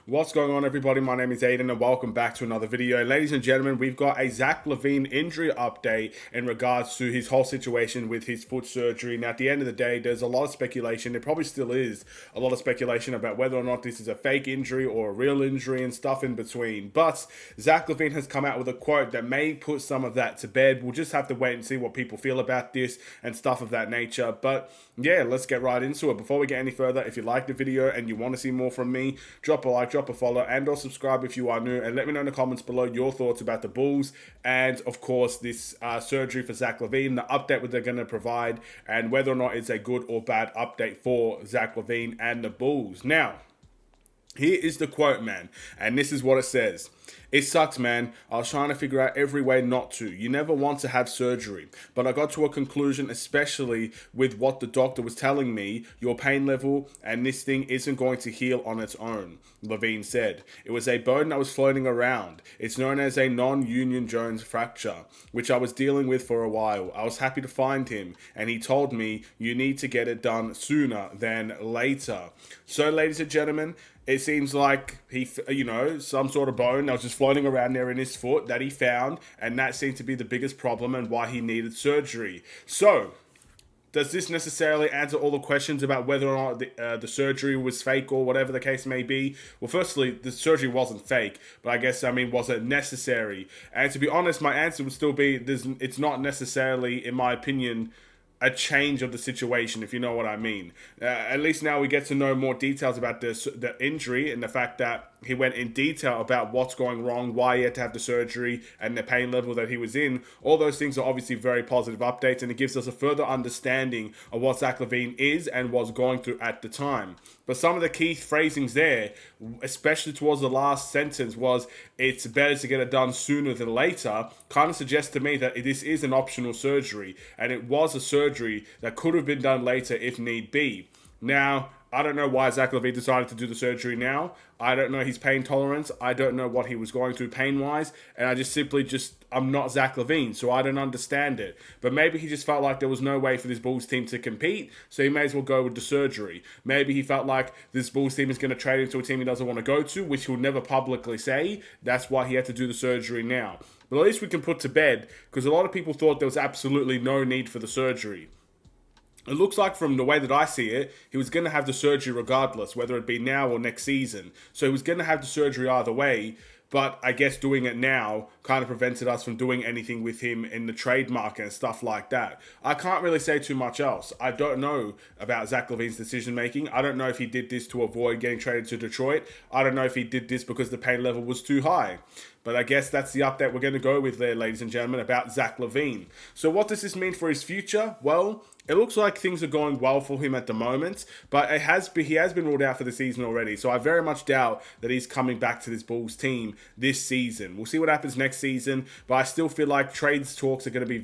What's going on, everybody? My name is Aiden and welcome back to another video. Ladies and gentlemen, we've got a Zach LaVine injury update in regards to his whole situation with his foot surgery. Now, at the end of the day, there's a lot of speculation. There probably still is a lot of speculation about whether or not this is a fake injury or a real injury and stuff in between. But Zach LaVine has come out with a quote that may put some of that to bed. We'll just have to wait and see what people feel about this and stuff of that nature. But yeah, let's get right into it. Before we get any further, if you like the video and you want to see more from me, drop a like, drop a follow, and or subscribe if you are new, and let me know in the comments below your thoughts about the Bulls and of course this surgery for Zach LaVine, the update that they're going to provide, and whether or not it's a good or bad update for Zach LaVine and the Bulls. Now, here is the quote, man, and this is what it says. "It sucks, man. I was trying to figure out every way not to. You never want to have surgery. But I got to a conclusion, especially with what the doctor was telling me, your pain level and this thing isn't going to heal on its own," LaVine said. "It was a bone that was floating around. It's known as a non-union Jones fracture, which I was dealing with for a while. I was happy to find him, and he told me you need to get it done sooner than later." So, ladies and gentlemen, it seems like some sort of bone that was just floating around there in his foot that he found, and that seemed to be the biggest problem and why he needed surgery. So, does this necessarily answer all the questions about whether or not the surgery was fake or whatever the case may be? Well, firstly, the surgery wasn't fake, but I guess, was it necessary? And to be honest, my answer would still be it's not necessarily, in my opinion, a change of the situation, if you know what I mean. At least now we get to know more details about the injury and the fact that he went in detail about what's going wrong, why he had to have the surgery, and the pain level that he was in. All those things are obviously very positive updates, and it gives us a further understanding of what Zach LaVine is and was going through at the time. But some of the key phrasings there, especially towards the last sentence, was "it's better to get it done sooner than later," kind of suggests to me that this is an optional surgery, and it was a surgery that could have been done later if need be. Now, I don't know why Zach LaVine decided to do the surgery now. I don't know his pain tolerance. I don't know what he was going through pain-wise. And I'm not Zach LaVine, so I don't understand it. But maybe he just felt like there was no way for this Bulls team to compete, so he may as well go with the surgery. Maybe he felt like this Bulls team is going to trade him to a team he doesn't want to go to, which he'll never publicly say. That's why he had to do the surgery now. But at least we can put to bed, because a lot of people thought there was absolutely no need for the surgery. It looks like, from the way that I see it, he was going to have the surgery regardless, whether it be now or next season. So he was going to have the surgery either way, but I guess doing it now kind of prevented us from doing anything with him in the trade market and stuff like that. I can't really say too much else. I don't know about Zach LaVine's decision making. I don't know if he did this to avoid getting traded to Detroit. I don't know if he did this because the pain level was too high. But I guess that's the update we're going to go with there, ladies and gentlemen, about Zach LaVine. So what does this mean for his future? Well, it looks like things are going well for him at the moment, but he has been ruled out for the season already. So I very much doubt that he's coming back to this Bulls team this season. We'll see what happens next season, but I still feel like trades talks are going to be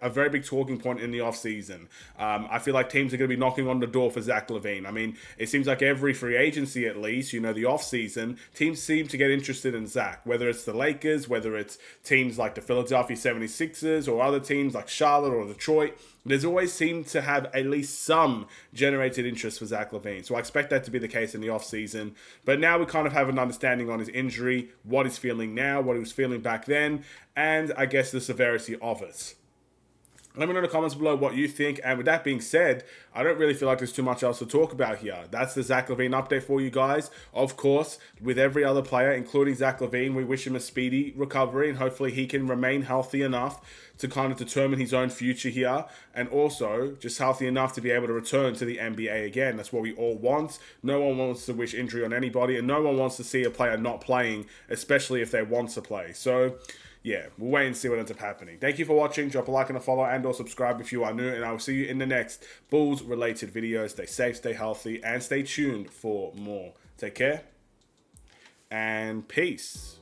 a very big talking point in the offseason. I feel like teams are going to be knocking on the door for Zach LaVine. It seems like every free agency, at least, the offseason, teams seem to get interested in Zach, whether it's the Lakers, whether it's teams like the Philadelphia 76ers or other teams like Charlotte or Detroit. There's always seemed to have at least some generated interest for Zach LaVine. So I expect that to be the case in the offseason. But now we kind of have an understanding on his injury, what he's feeling now, what he was feeling back then, and I guess the severity of it. Let me know in the comments below what you think. And with that being said, I don't really feel like there's too much else to talk about here. That's the Zach LaVine update for you guys. Of course, with every other player, including Zach LaVine, we wish him a speedy recovery, and hopefully he can remain healthy enough to kind of determine his own future here, and also just healthy enough to be able to return to the NBA again. That's what we all want. No one wants to wish injury on anybody, and no one wants to see a player not playing, especially if they want to play. So yeah, we'll wait and see what ends up happening. Thank you for watching. Drop a like and a follow, and or subscribe if you are new, and I will see you in the next Bulls-related video. Stay safe, stay healthy, and stay tuned for more. Take care, and peace.